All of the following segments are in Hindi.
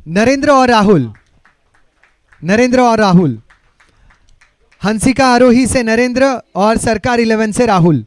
नरेंद्र और राहुल, नरेंद्र और राहुल, हंसिका आरोही से नरेंद्र और सरकार 11 से राहुल।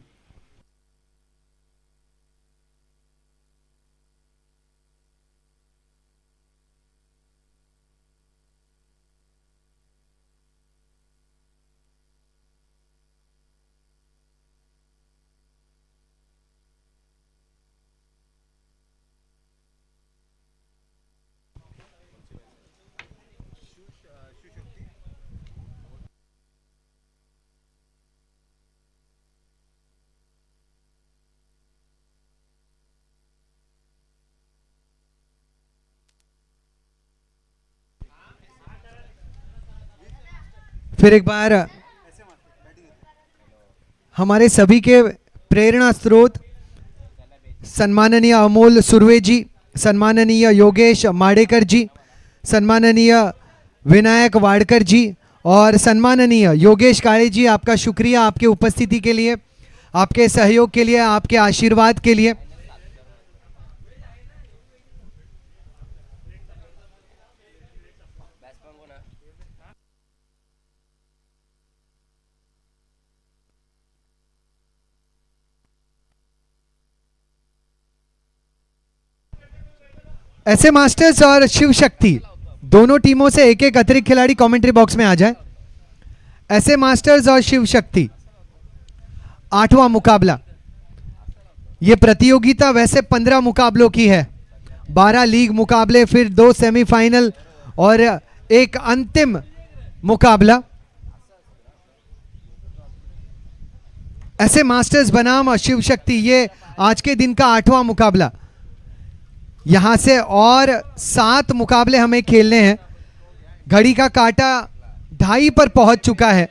फिर एक बार हमारे सभी के प्रेरणा स्रोत सम्माननीय अमोल सुर्वे जी, सम्माननीय योगेश माडेकर जी, सम्माननीय विनायक वाडकर जी और सम्माननीय योगेश काळे जी, आपका शुक्रिया आपके उपस्थिति के लिए, आपके सहयोग के लिए, आपके आशीर्वाद के लिए। ऐसे मास्टर्स और शिव शक्ति दोनों टीमों से एक एक अतिरिक्त खिलाड़ी कमेंट्री बॉक्स में आ जाए। ऐसे मास्टर्स और शिव शक्ति 8वां मुकाबला। ये प्रतियोगिता वैसे 15 मुकाबलों की है, 12 लीग मुकाबले, फिर 2 सेमीफाइनल और एक अंतिम मुकाबला। ऐसे मास्टर्स बनाम और शिव शक्ति, ये आज के दिन का 8वां मुकाबला। यहां से और 7 मुकाबले हमें खेलने हैं। घड़ी का काटा 2:30 पर पहुंच चुका है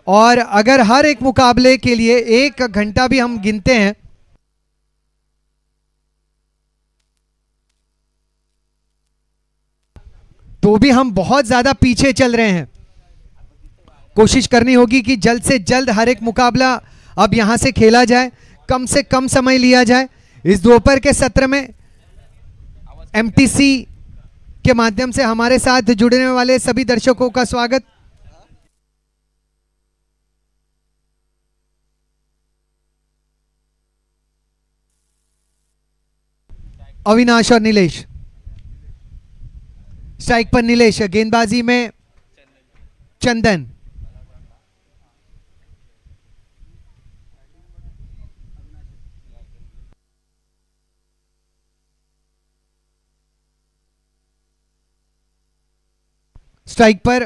और अगर हर एक मुकाबले के लिए 1 घंटा भी हम गिनते हैं तो भी हम बहुत ज्यादा पीछे चल रहे हैं। कोशिश करनी होगी कि जल्द से जल्द हर एक मुकाबला अब यहां से खेला जाए, कम से कम समय लिया जाए। इस दोपहर के सत्र में एमटीसी के माध्यम से हमारे साथ जुड़ने वाले सभी दर्शकों का स्वागत। अविनाश और नीलेश, स्ट्राइक पर नीलेश, गेंदबाजी में चंदन, स्ट्राइक पर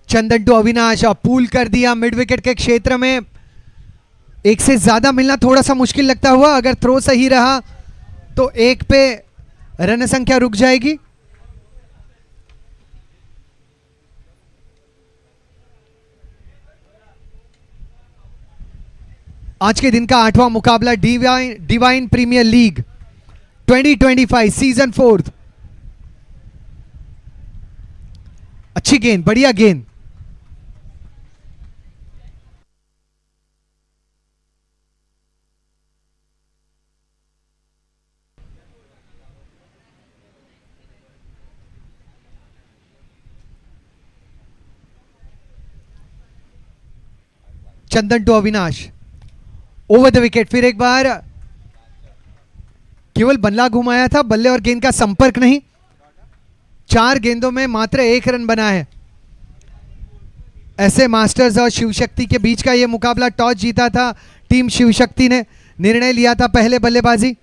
चंदन टू अविनाश, और पुल कर दिया मिड विकेट के क्षेत्र में। एक से ज्यादा मिलना थोड़ा सा मुश्किल लगता हुआ, अगर थ्रो सही रहा तो 1 पे रन संख्या रुक जाएगी। आज के दिन का 8वां मुकाबला डिवाइन प्रीमियर लीग 2025 सीजन 4। अच्छी गेंद, बढ़िया गेंद। Chandan to Avinash, over the wicket. फिर एक बार केवल बल्ला घुमाया था, बल्ले और गेंद का संपर्क नहीं। 4 गेंदों में मात्र 1 रन बना है। ऐसे मास्टर्स और शिव शक्ति के बीच का यह मुकाबला। टॉस जीता था टीम शिव शक्ति ने, निर्णय लिया था पहले बल्लेबाजी।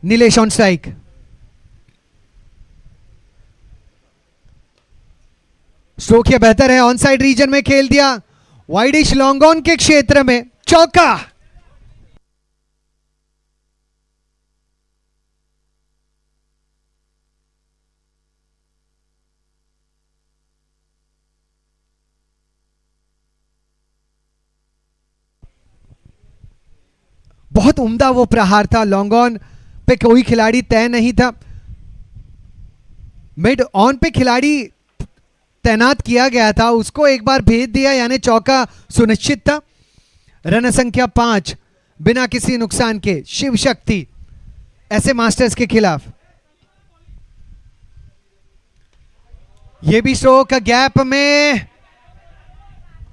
नीलेश ऑन स्ट्राइक, स्ट्रोक यह बेहतर है, ऑन साइड रीजन में खेल दिया, वाइडिश लॉन्ग ऑन के क्षेत्र में, चौका। बहुत उम्दा वो प्रहार था, लॉन्ग ऑन पे कोई खिलाड़ी तय नहीं था। मिड ऑन पे खिलाड़ी तैनात किया गया था उसको एक बार भेज दिया, यानी चौका सुनिश्चित था। रन संख्या 5 बिना किसी नुकसान के शिव शक्ति ऐसे मास्टर्स के खिलाफ। ये भी स्ट्रोक गैप में,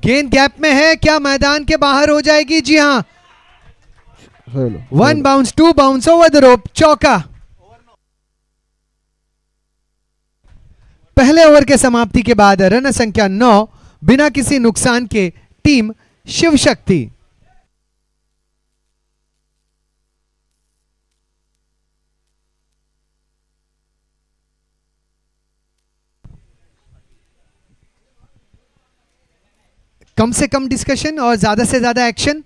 गेंद गैप में है, क्या मैदान के बाहर हो जाएगी? जी हां, 1 bounce 2 bounce over the rope, चौका। पहले ओवर के समाप्ति के बाद रन संख्या 9 बिना किसी नुकसान के टीम शिव शक्ति। कम से कम डिस्कशन और ज्यादा से ज्यादा एक्शन।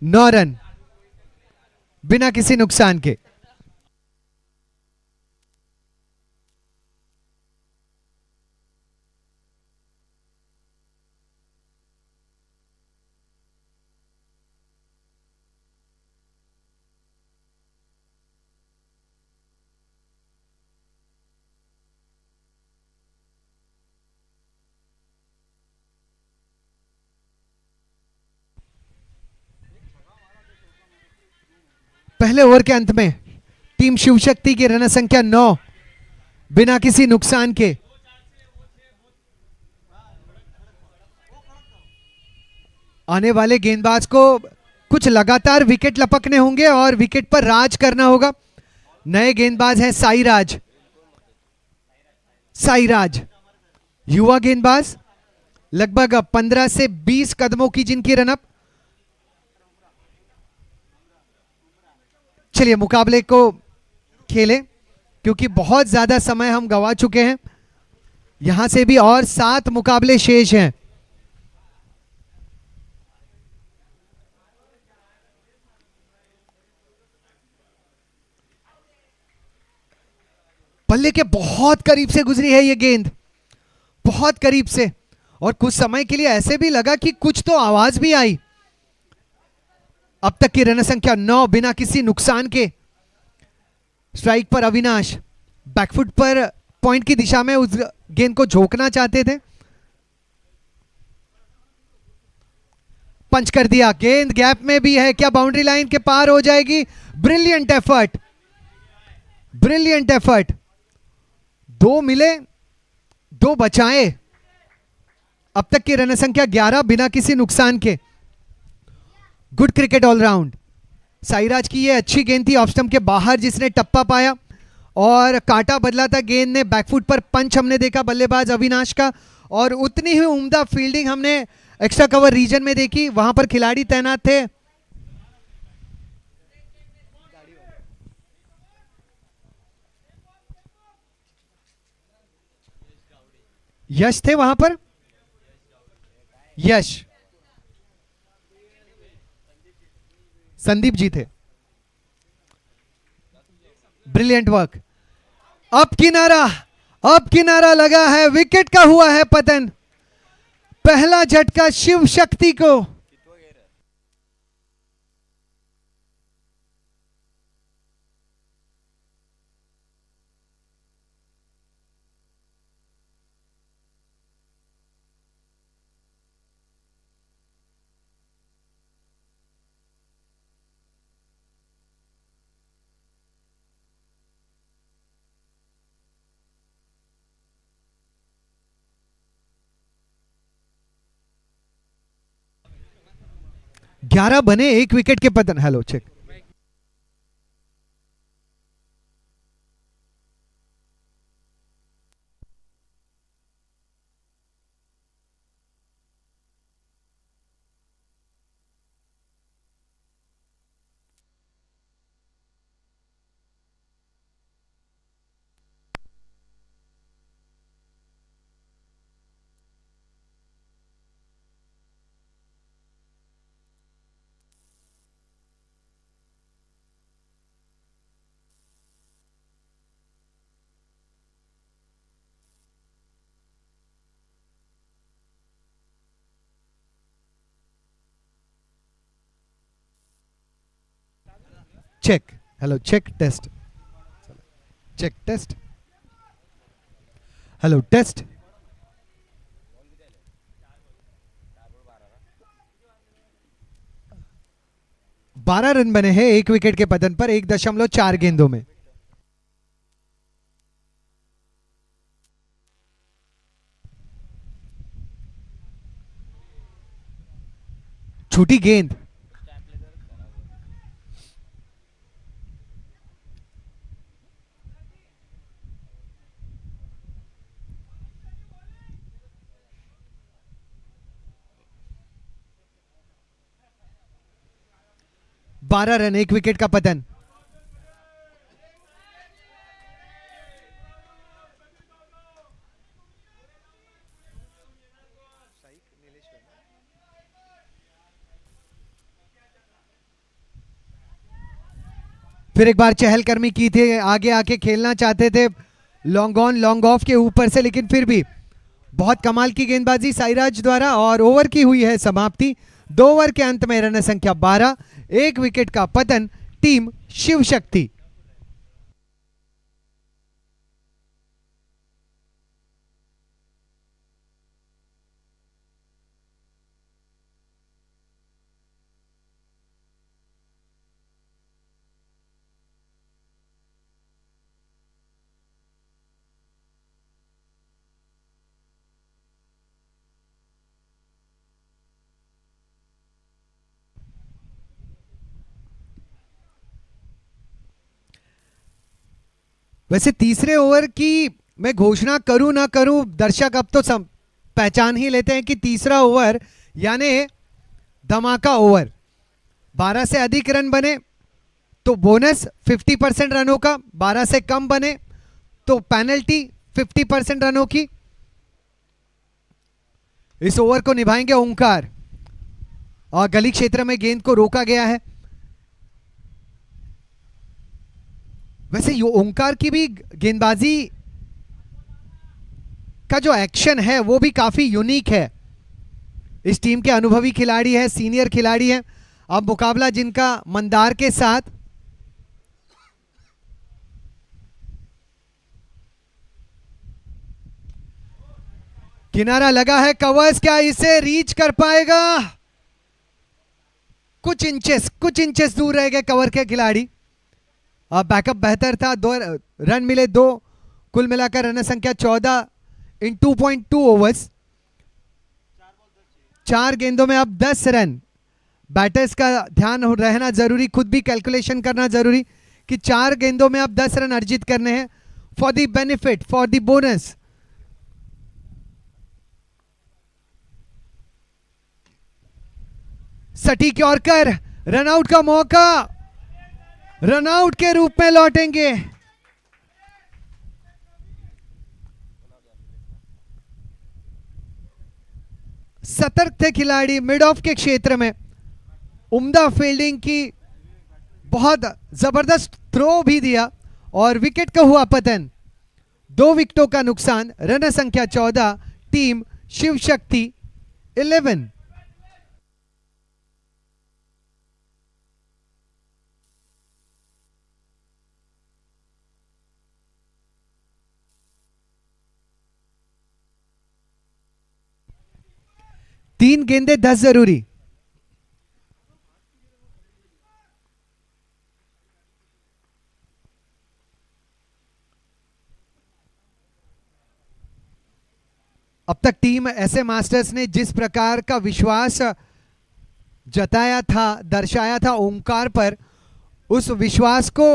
नौ रन बिना किसी नुकसान के। पहले ओवर के अंत में टीम शिव शक्ति की रन संख्या 9 बिना किसी नुकसान के। आने वाले गेंदबाज को कुछ लगातार विकेट लपकने होंगे और विकेट पर राज करना होगा। नए गेंदबाज हैं साईराज। साईराज युवा गेंदबाज, लगभग 15 से 20 कदमों की जिनकी रनअप। चलिए मुकाबले को खेलें, क्योंकि बहुत ज्यादा समय हम गवा चुके हैं। यहां से भी और 7 मुकाबले शेष हैं। बल्ले के बहुत करीब से गुजरी है ये गेंद, बहुत करीब से, और कुछ समय के लिए ऐसे भी लगा कि कुछ तो आवाज भी आई। अब तक की रन संख्या 9 बिना किसी नुकसान के। स्ट्राइक पर अविनाश, बैकफुट पर पॉइंट की दिशा में उस गेंद को झोंकना चाहते थे, पंच कर दिया। गेंद गैप में भी है, क्या बाउंड्री लाइन के पार हो जाएगी? Brilliant effort, brilliant effort. 2 मिले, 2 बचाए। अब तक की रन संख्या 11 बिना किसी नुकसान के। Good cricket all-round. साईराज की ये अच्छी गेंद थी ऑफ स्टंप के बाहर, जिसने टप्पा पाया और कांटा बदला था गेंद ने। बैकफुट पर पंच हमने देखा बल्लेबाज अविनाश का, और उतनी ही उम्दा फील्डिंग हमने एक्स्ट्रा कवर रीजन में देखी। वहां पर खिलाड़ी तैनात थे। यश थे वहां पर, यश, संदीप जी थे। Brilliant work. अब किनारा, अब किनारा लगा है, विकेट का हुआ है पतन। पहला झटका शिव शक्ति को। ग्यारह बने, 1 विकेट के पतन। Hello check. Check, hello check, test. Check test, hello test. बारह रन बने हैं एक विकेट के पतन पर 1.4 गेंदों में। छूटी गेंद, बारह रन, एक विकेट का पतन। फिर एक बार चहलकदमी की थी, आगे आके खेलना चाहते थे लॉन्ग ऑन लॉन्ग ऑफ के ऊपर से, लेकिन फिर भी बहुत कमाल की गेंदबाजी साईराज द्वारा और ओवर की हुई है समाप्ति। 2 ओवर के अंत में रन संख्या 12, एक विकेट का पतन, टीम शिव शक्ति। वैसे तीसरे ओवर की मैं घोषणा करूं ना करूं, दर्शक अब तो पहचान ही लेते हैं कि तीसरा ओवर यानी धमाका ओवर। 12 से अधिक रन बने तो बोनस 50% रनों का, 12 से कम बने तो पेनल्टी 50% रनों की। इस ओवर को निभाएंगे ओंकार और गली क्षेत्र में गेंद को रोका गया है। वैसे ये ओंकार की भी गेंदबाजी का जो एक्शन है वो भी काफी यूनिक है। इस टीम के अनुभवी खिलाड़ी है, सीनियर खिलाड़ी है। अब मुकाबला जिनका मंदार के साथ, किनारा लगा है, कवर्स क्या इसे रीच कर पाएगा? कुछ इंचेस दूर रह गए कवर के खिलाड़ी। बैकअप बेहतर था, 2 रन मिले, 2 कुल मिलाकर रन संख्या 14 इन 2.2 ओवर्स। 4 गेंदों में अब 10 रन। बैटर्स का ध्यान रहना जरूरी, खुद भी कैलकुलेशन करना जरूरी कि 4 गेंदों में अब 10 रन अर्जित करने हैं for the benefit, for the bonus. सटीक यॉर्कर, रनआउट का मौका, रनआउट के रूप में लौटेंगे। सतर्क थे खिलाड़ी, मिड ऑफ के क्षेत्र में उम्दा फील्डिंग की, बहुत जबरदस्त थ्रो भी दिया और विकेट का हुआ पतन। 2 विकेटों का नुकसान, रन संख्या 14, टीम शिव शक्ति 11। तीन गेंदे 10 जरूरी। अब तक टीम ऐसे मास्टर्स ने जिस प्रकार का विश्वास जताया था, दर्शाया था ओंकार पर, उस विश्वास को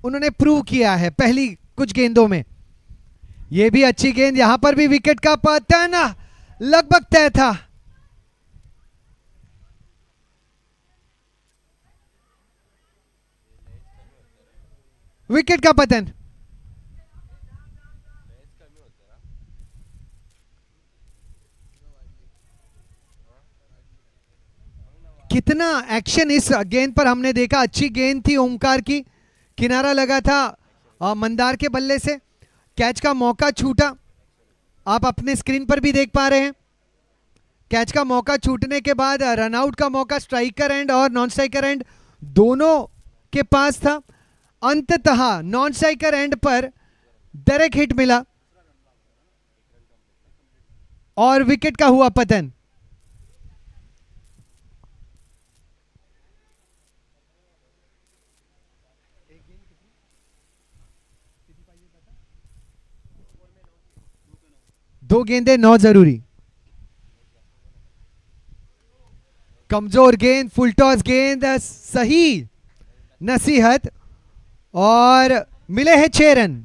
उन्होंने प्रूव किया है पहली कुछ गेंदों में। यह भी अच्छी गेंद, यहां पर भी विकेट का पतन लगभग तय था। विकेट का पतन। कितना एक्शन इस गेंद पर हमने देखा। अच्छी गेंद थी ओंकार की, किनारा लगा था मंदार के बल्ले से, कैच का मौका छूटा। आप अपने स्क्रीन पर भी देख पा रहे हैं, कैच का मौका छूटने के बाद रनआउट का मौका स्ट्राइकर एंड और नॉन स्ट्राइकर एंड दोनों के पास था। अंततः नॉन स्ट्राइकर एंड पर डायरेक्ट हिट मिला और विकेट का हुआ पतन। दो गेंदे 9 जरूरी। कमजोर गेंद, फुल टॉस गेंद, सही नसीहत और मिले हैं 6 रन।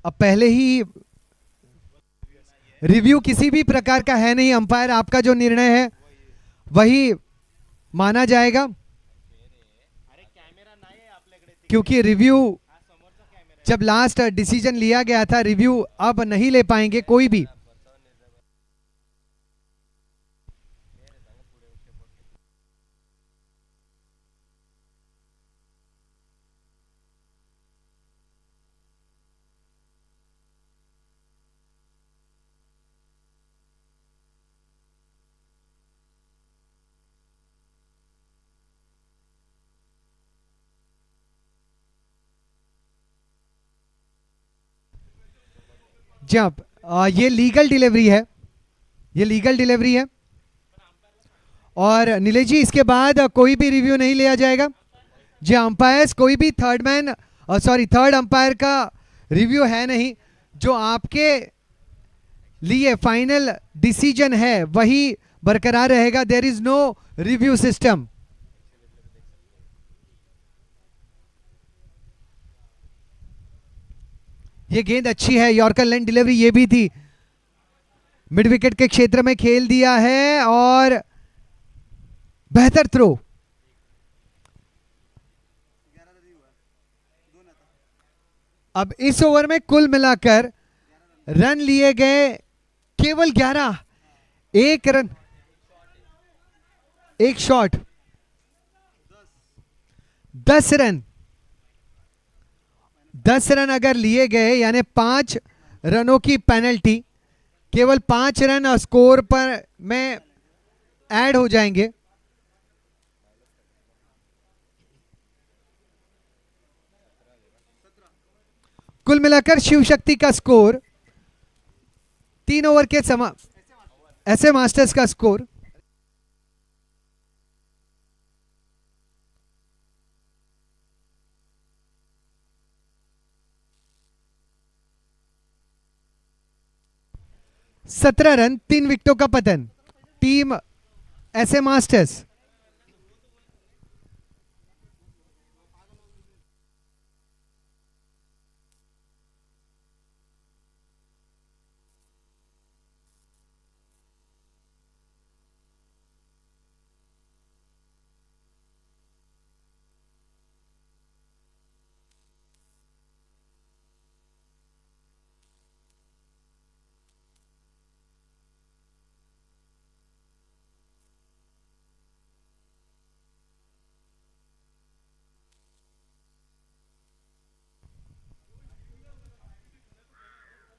अब पहले ही रिव्यू किसी भी प्रकार का है नहीं, अंपायर आपका जो निर्णय है वही माना जाएगा, क्योंकि रिव्यू जब लास्ट डिसीजन लिया गया था, रिव्यू अब नहीं ले पाएंगे कोई भी। जब ये लीगल डिलीवरी है, ये लीगल डिलीवरी है और नीलेश जी इसके बाद कोई भी रिव्यू नहीं लिया जाएगा। जी अंपायर्स कोई भी थर्ड अंपायर का रिव्यू है नहीं, जो आपके लिए फाइनल डिसीजन है वही बरकरार रहेगा। There is no review system. ये गेंद अच्छी है, यॉर्कर लाइन डिलीवरी ये भी थी, मिड विकेट के क्षेत्र में खेल दिया है और बेहतर थ्रो। अब इस ओवर में कुल मिलाकर रन लिए गए केवल 11, एक रन, एक शॉट, 10 रन। 10 रन अगर लिए गए यानी 5 रनों की पेनल्टी, केवल 5 रन स्कोर पर में ऐड हो जाएंगे। कुल मिलाकर शिव शक्ति का स्कोर 3 ओवर के ऐसे मास्टर्स का स्कोर 17 रन, 3 विकेटों का पतन। टीम ऐसे मास्टर्स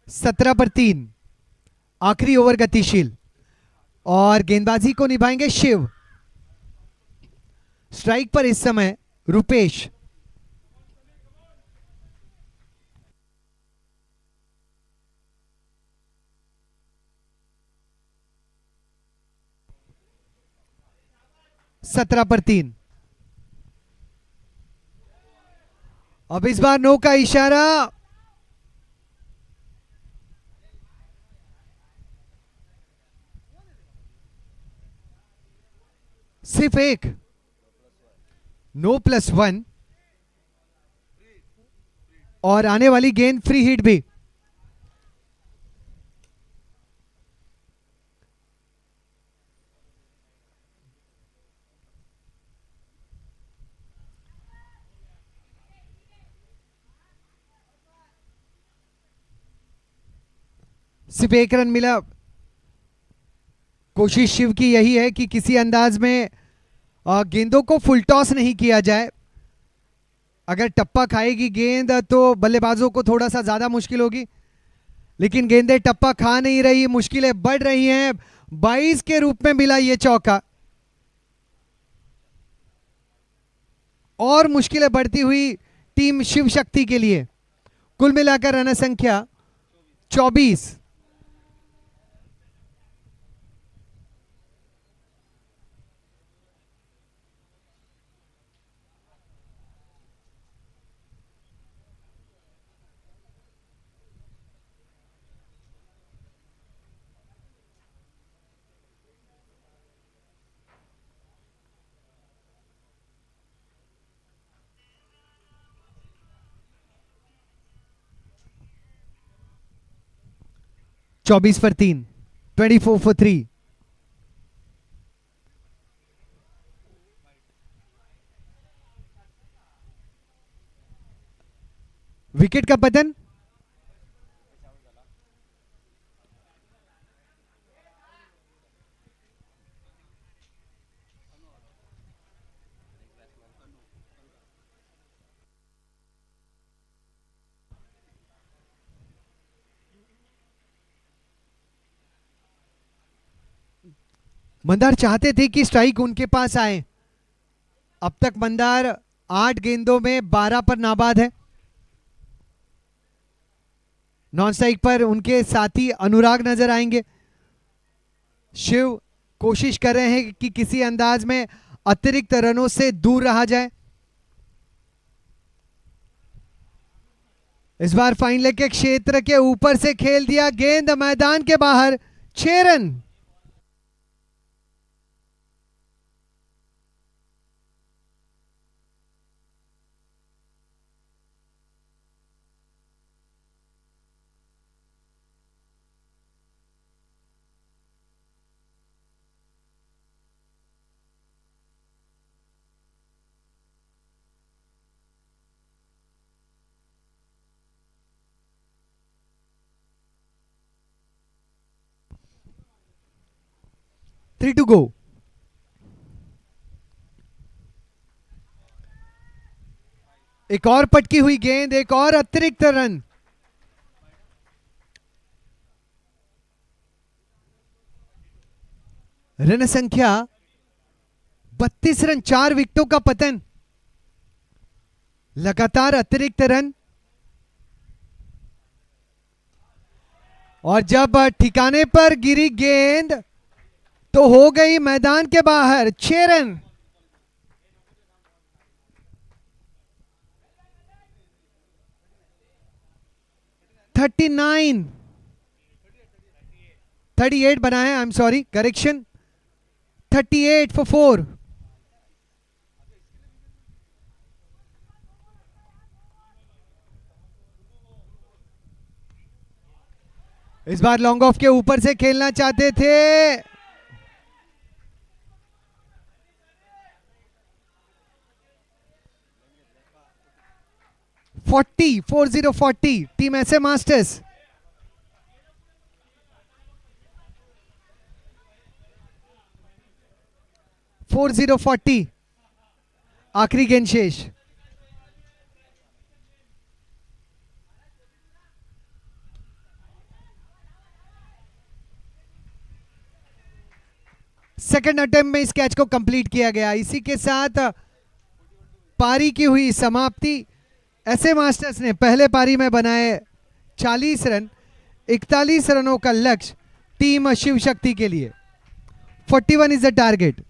सत्रह पर 3, आखिरी ओवर गतिशील और गेंदबाजी को निभाएंगे शिव। स्ट्राइक पर इस समय रुपेश। सत्रह पर 3। अब इस बार नो का इशारा, सिर्फ एक, नो +1 और आने वाली गेंद फ्री हिट भी। सिर्फ एक रन मिला। कोशिश शिव की यही है कि किसी अंदाज में गेंदों को फुल टॉस नहीं किया जाए। अगर टप्पा खाएगी गेंद तो बल्लेबाजों को थोड़ा सा ज्यादा मुश्किल होगी, लेकिन गेंदें टप्पा खा नहीं रही, मुश्किलें बढ़ रही हैं। 22 के रूप में मिला ये चौका और मुश्किलें बढ़ती हुई टीम शिव शक्ति के लिए। कुल मिलाकर रन संख्या 24। चौबीस पर 3, 24 for 3। विकेट का पतन। मंदार चाहते थे कि स्ट्राइक उनके पास आए। अब तक मंदार 8 गेंदों में 12 पर नाबाद है। नॉन स्ट्राइक पर उनके साथी अनुराग नजर आएंगे। शिव कोशिश कर रहे हैं कि किसी अंदाज में अतिरिक्त रनों से दूर रहा जाए। इस बार फाइन लेग के क्षेत्र के ऊपर से खेल दिया, गेंद मैदान के बाहर, 6 रन। Three to go. एक और पटकी हुई गेंद, एक और अतिरिक्त रन। रन संख्या 32 रन, 4 विकेटों का पतन, लगातार अतिरिक्त रन। और जब ठिकाने पर गिरी गेंद तो हो गई मैदान के बाहर, 6 रन। थर्टी 38 बना है, I am sorry, correction, 38 for 4। इस बार लॉन्ग ऑफ के ऊपर से खेलना चाहते थे। 40 टीम ऐसे मास्टर्स। फोर 40 आखिरी गेंद शेष। सेकंड अटेम्प्ट में इस कैच को कंप्लीट किया गया। इसी के साथ पारी की हुई समाप्ति। ऐसे मास्टर्स ने पहले पारी में बनाए 40 रन, 41 रनों का लक्ष्य टीम शिव शक्ति के लिए। 41 इज द टारगेट।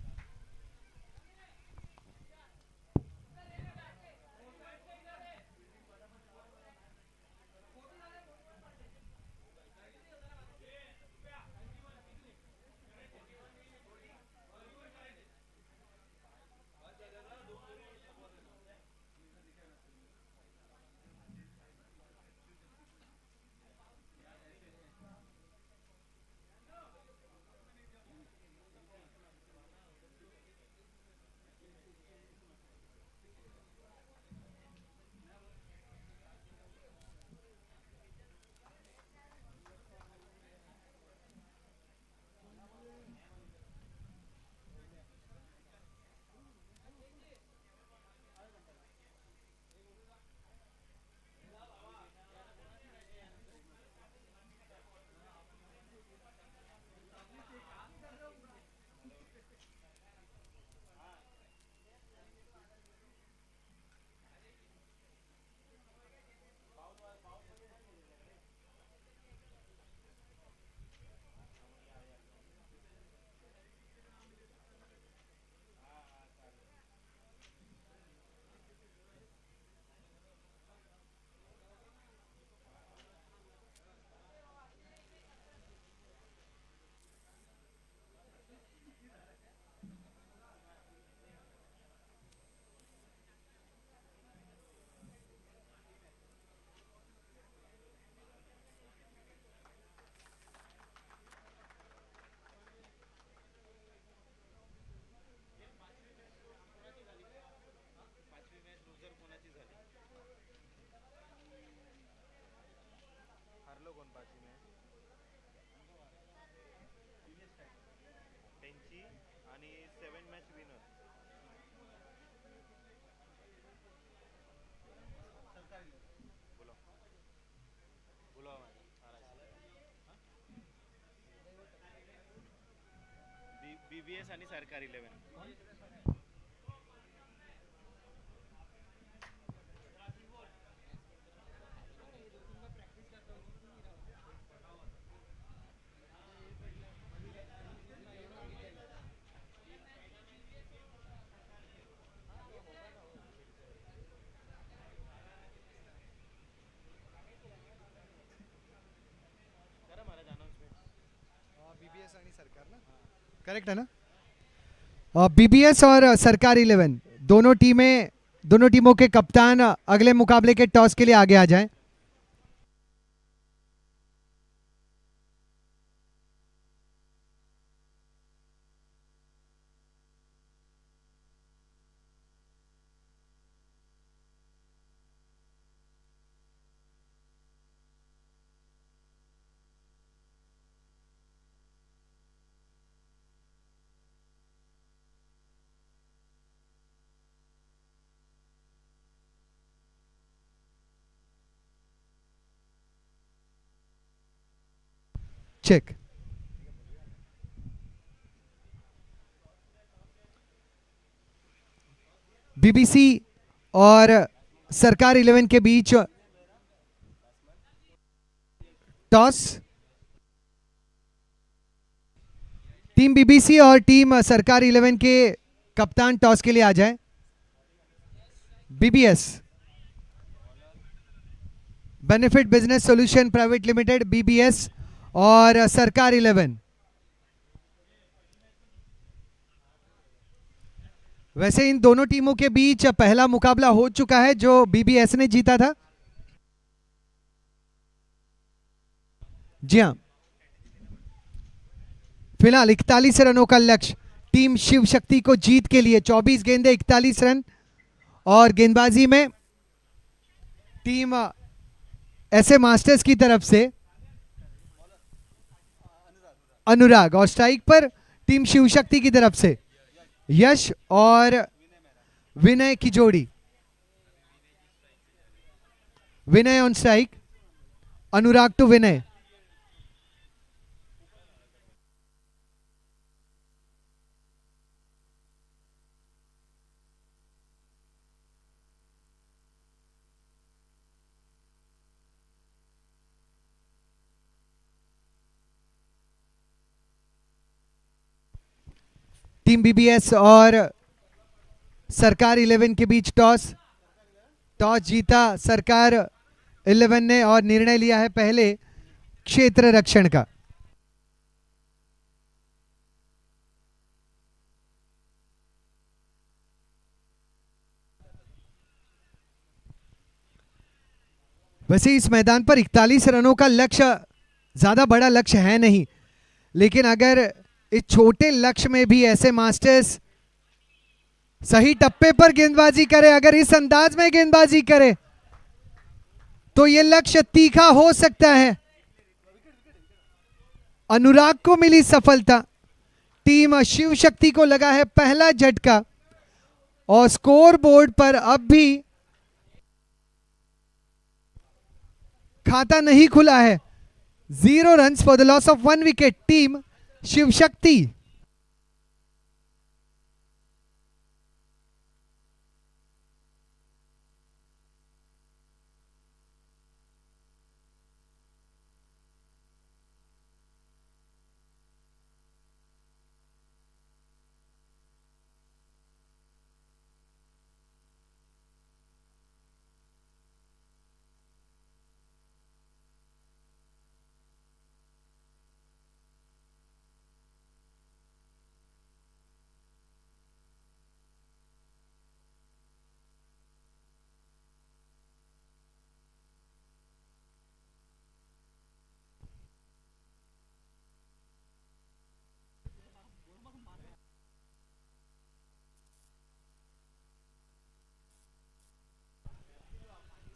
बीबीएस आणि सरकार 11. करा महाराज अनाउन्समेंट. बीबीएस आणि सरकार ना, करेक्ट है ना. बीबीएस और सरकार 11 दोनों टीमों के कप्तान अगले मुकाबले के टॉस के लिए आगे आ जाएं. चेक. बीबीसी और सरकार 11 के बीच टॉस. टीम बीबीसी और टीम सरकार 11 के कप्तान टॉस के लिए आ जाए. BBS benefit business solution private limited, BBS और सरकार 11. वैसे इन दोनों टीमों के बीच पहला मुकाबला हो चुका है जो बीबीएस ने जीता था. जी हां, फिलहाल 41 रनों का लक्ष्य टीम शिव शक्ति को जीत के लिए. 24 गेंदे 41 रन. और गेंदबाजी में टीम ऐसे मास्टर्स की तरफ से अनुराग और स्ट्राइक पर टीम शिव शक्ति की तरफ से यश और विनय की जोड़ी. Vinay on strike, Anurag to Vinay. Team BBS और सरकार 11 के बीच टॉस जीता सरकार 11 ने और निर्णय लिया है पहले क्षेत्र रक्षण का. वैसे इस मैदान पर 41 रनों का लक्ष्य ज्यादा बड़ा लक्ष्य है नहीं, लेकिन अगर इस छोटे लक्ष्य में भी ऐसे मास्टर्स सही टप्पे पर गेंदबाजी करे, अगर इस अंदाज में गेंदबाजी करे तो यह लक्ष्य तीखा हो सकता है. अनुराग को मिली सफलता. टीम शिव शक्ति को लगा है पहला झटका और स्कोर बोर्ड पर अब भी खाता नहीं खुला है. 0 runs for the loss of 1 wicket. Team Shiv Shakti.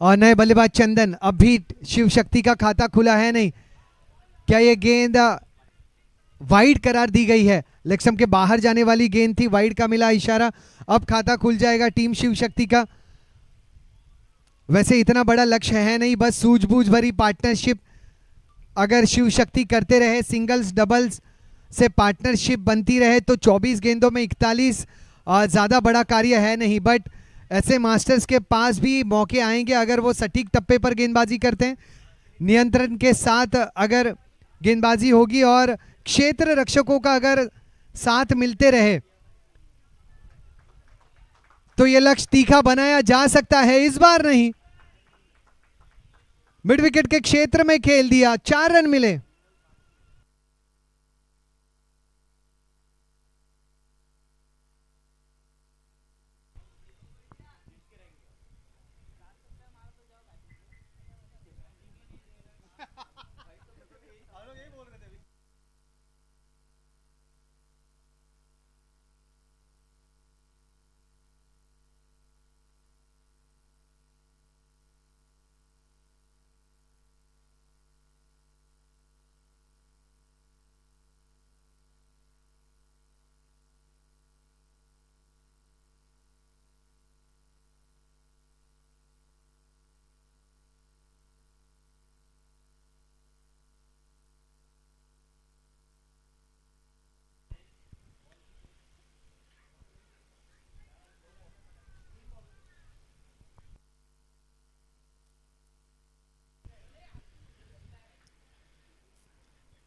और नए बल्लेबाज चंदन. अब भी शिव शक्ति का खाता खुला है नहीं. क्या ये गेंद वाइड करार दी गई है? लेग स्टंप के बाहर जाने वाली गेंद थी, वाइड का मिला इशारा। अब खाता खुल जाएगा टीम शिव शक्ति का। वैसे इतना बड़ा लक्ष्य है नहीं, बस सूझबूझ भरी पार्टनरशिप अगर शिव शक्ति करते रहे, सिंगल्स डबल्स से पार्टनरशिप बनती रहे तो 24 गेंदों में 41 ज़्यादा बड़ा कार्य है नहीं। बट ऐसे मास्टर्स के पास भी मौके आएंगे अगर वो सटीक टप्पे पर गेंदबाजी करते हैं, नियंत्रण के साथ अगर गेंदबाजी होगी और क्षेत्र रक्षकों का अगर साथ मिलते रहे तो ये लक्ष्य तीखा बनाया जा सकता है। इस बार नहीं, मिड विकेट के क्षेत्र में खेल दिया, 4 रन मिले।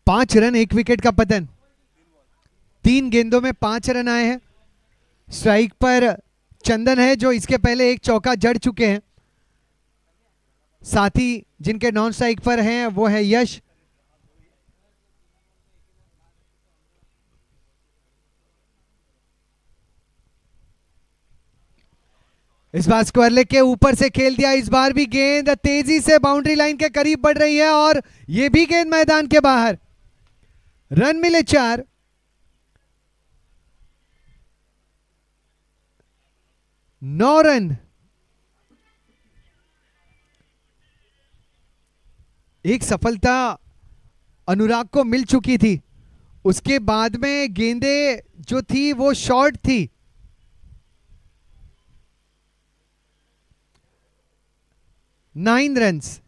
पांच रन, 1 विकेट का पतन। 3 गेंदों में 5 रन आए हैं। स्ट्राइक पर चंदन है जो इसके पहले एक चौका जड़ चुके हैं। साथी जिनके नॉन स्ट्राइक पर हैं वो है यश। इस बार स्क्वायर के ऊपर से खेल दिया। इस बार भी गेंद तेजी से बाउंड्री लाइन के करीब बढ़ रही है और ये भी गेंद मैदान के बाहर। रन मिले 4। नौ रन। एक सफलता अनुराग को मिल चुकी थी, उसके बाद में गेंदें जो थी वो शॉर्ट थी। Nine runs.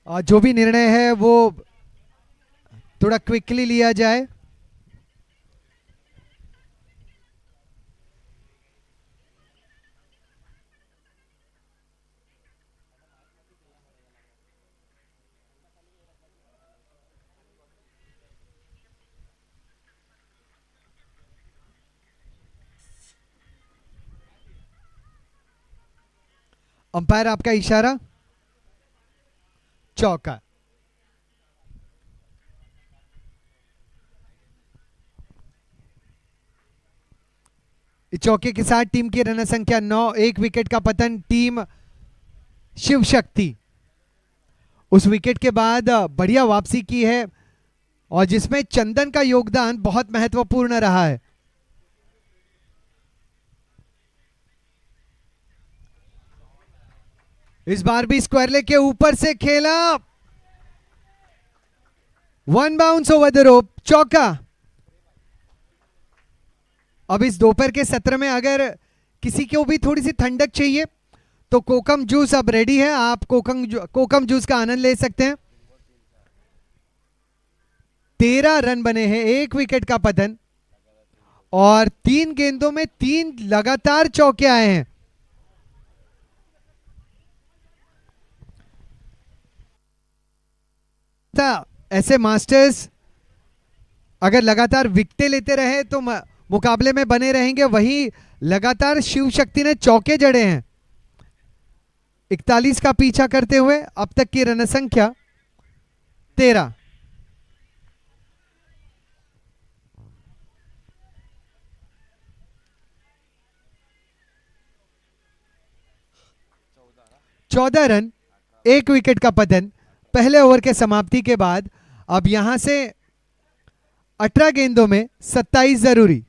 जो भी निर्णय है वो थोड़ा क्विकली लिया जाए। अंपायर आपका इशारा, चौका। इस चौके के साथ टीम की रन संख्या 9। 1 विकेट का पतन टीम शिव शक्ति। उस विकेट के बाद बढ़िया वापसी की है और जिसमें चंदन का योगदान बहुत महत्वपूर्ण रहा है। इस बार भी स्क्वायर के ऊपर से खेला, 1 बाउंस ओवर द रोप, चौका। अब इस दोपहर के सत्र में अगर किसी को भी थोड़ी सी ठंडक चाहिए तो कोकम जूस अब रेडी है, आप कोकम जूस का आनंद ले सकते हैं। 13 रन बने हैं, 1 विकेट का पतन और 3 गेंदों में 3 लगातार चौके आए हैं। ऐसे मास्टर्स अगर लगातार विकेटें लेते रहे तो मुकाबले में बने रहेंगे। वही लगातार शिव शक्ति ने चौके जड़े हैं। 41 का पीछा करते हुए अब तक की रन संख्या 13। चौदह रन, एक विकेट का पतन पहले ओवर के समाप्ति के बाद। अब यहां से 18 गेंदों में 27 जरूरी।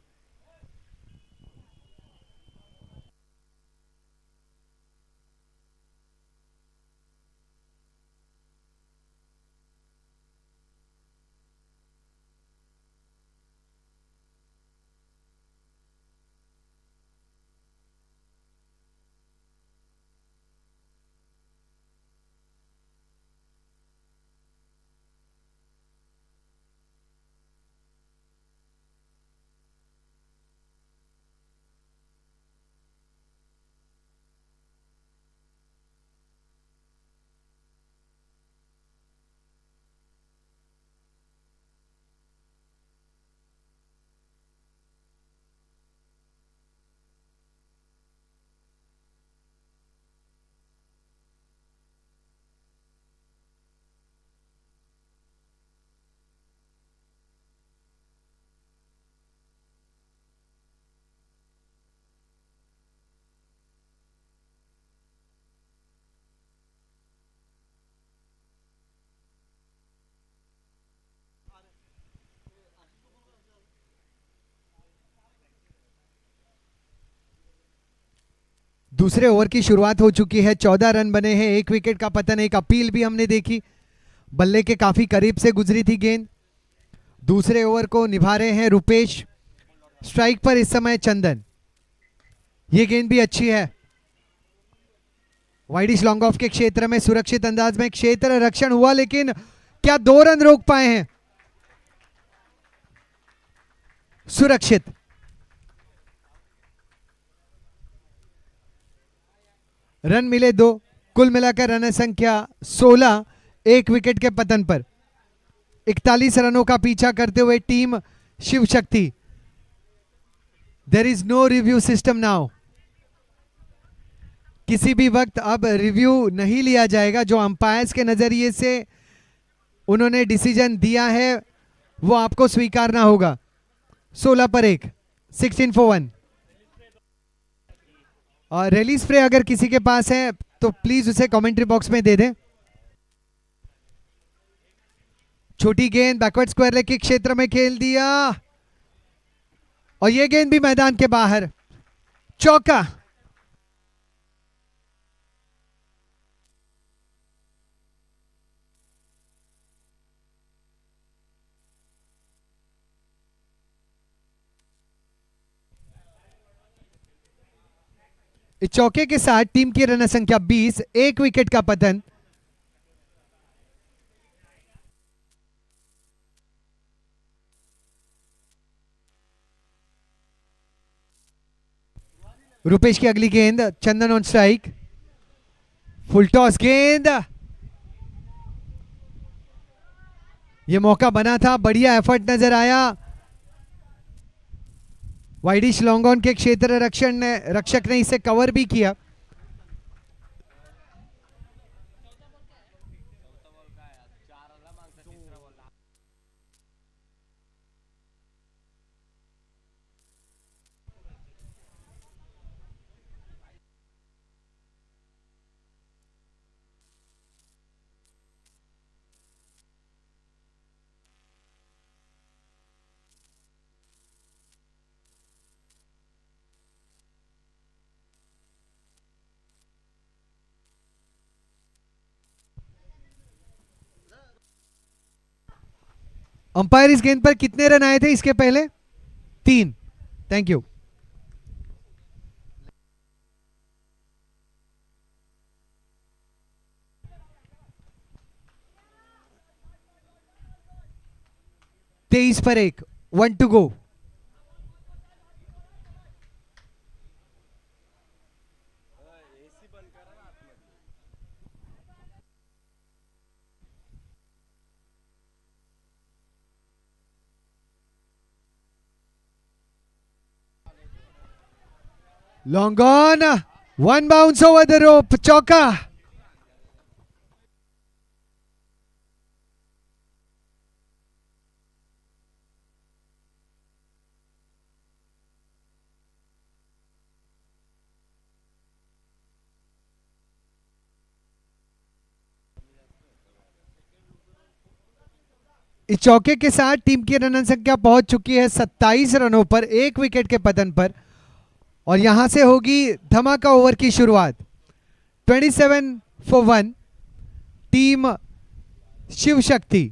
दूसरे ओवर की शुरुआत हो चुकी है। 14 रन बने हैं, एक विकेट का पतन। एक अपील भी हमने देखी, बल्ले के काफी करीब से गुजरी थी गेंद। दूसरे ओवर को निभा रहे हैं रुपेश। स्ट्राइक पर इस समय चंदन। ये गेंद भी अच्छी है। वाइडिश लॉन्ग ऑफ के क्षेत्र में सुरक्षित अंदाज में क्षेत्र रक्षण हुआ, लेकिन क्या 2 रन रोक पाए हैं? सुरक्षित। रन मिले 2, कुल मिलाकर रन संख्या 16, एक विकेट के पतन पर। 41 रनों का पीछा करते हुए team Shiv Shakti. There is no review system now. किसी भी वक्त अब रिव्यू नहीं लिया जाएगा। जो अंपायर्स के नजरिए से उन्होंने डिसीजन दिया है वो आपको स्वीकारना होगा। 16 पर 1, 16 for 1। और रिलीज स्प्रे अगर किसी के पास है तो प्लीज उसे कमेंट्री बॉक्स में दे दें। छोटी गेंद बैकवर्ड स्क्वायर लेग के क्षेत्र में खेल दिया और यह गेंद भी मैदान के बाहर। चौका। इस चौके के साथ टीम की रन संख्या 20, एक विकेट का पतन। रुपेश की अगली गेंद, चंदन ऑन स्ट्राइक। फुल टॉस गेंद। यह मौका बना था, बढ़िया एफर्ट नजर आया। वाइडिश लॉन्ग ऑन के क्षेत्र रक्षक ने इसे कवर भी किया। अंपायर इस गेंद पर कितने रन आए थे इसके पहले? 3। Thank you. तेईस पर 1, 1 to go. Long on one bounce over the rope, चौका। इस चौके के साथ टीम की रन संख्या पहुंच चुकी है 27 रनों पर, एक विकेट के पतन पर। और यहां से होगी धमाका ओवर की शुरुआत। 27 for 1 टीम शिव शक्ति।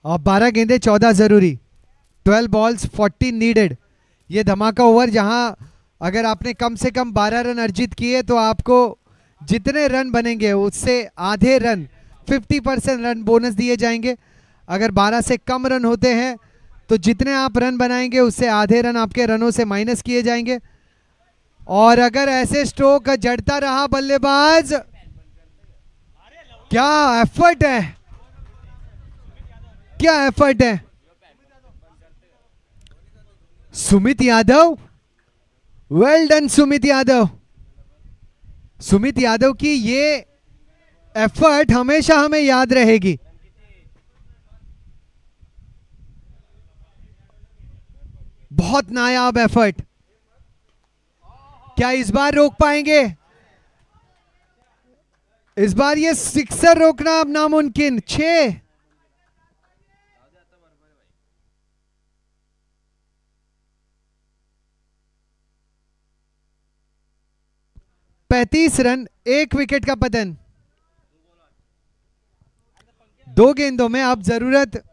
और 12 गेंदे 14 जरूरी, 12 बॉल्स 40 नीडेड। ये धमाका ओवर जहां अगर आपने कम से कम 12 रन अर्जित किए तो आपको जितने रन बनेंगे उससे आधे रन 50% रन बोनस दिए जाएंगे। अगर 12 से कम रन होते हैं तो जितने आप रन बनाएंगे उससे आधे रन आपके रनों से माइनस किए जाएंगे। और अगर ऐसे स्ट्रोक जड़ता रहा बल्लेबाज, क्या एफर्ट है, क्या एफर्ट है। Sumit Yadav, well done Sumit Yadav. सुमित यादव की ये एफर्ट हमेशा हमें याद रहेगी। बहुत नायाब एफर्ट। क्या इस बार रोक पाएंगे? इस बार ये सिक्सर रोकना अब नामुमकिन। 6 35 रन, एक विकेट का पतन। 2 गेंदों में अब जरूरत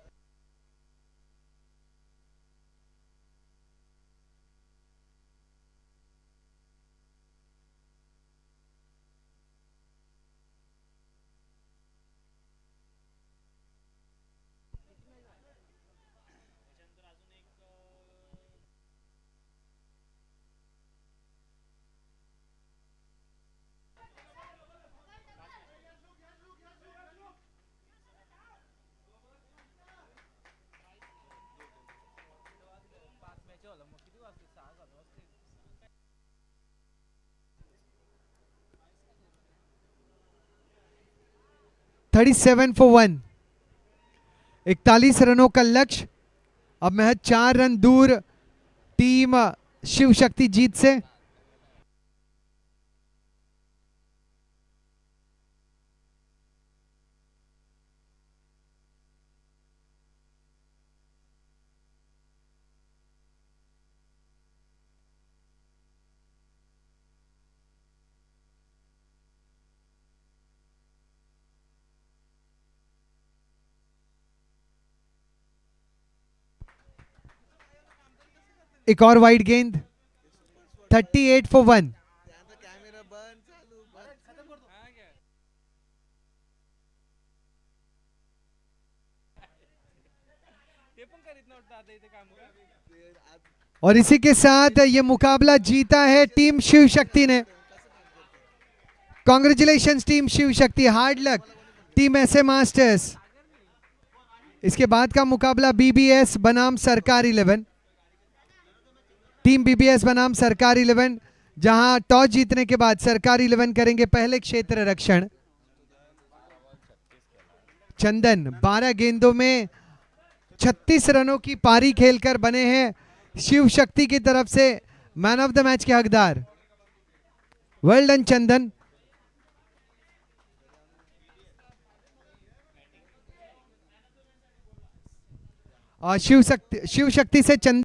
(37 for 1), 41 रनों का लक्ष्य। अब महज 4 रन दूर टीम शिव शक्ति जीत से। एक और वाइड गेंद। 38 for 1। और इसी के साथ ये मुकाबला जीता है टीम शिव शक्ति ने। कांग्रेचुलेशंस टीम शिव शक्ति, हार्ड लक टीम ऐसे मास्टर्स। इसके बाद का मुकाबला बीबीएस बनाम सरकार 11। टीम बीबीएस बनाम सरकार 11, जहां टॉस जीतने के बाद सरकार 11 करेंगे पहले क्षेत्र रक्षण। चंदन 12 गेंदों में 36 रनों की पारी खेलकर बने हैं शिव शक्ति की तरफ से मैन ऑफ द मैच के हकदार। वेल डन चंदन। और शिव शक्ति से चंदन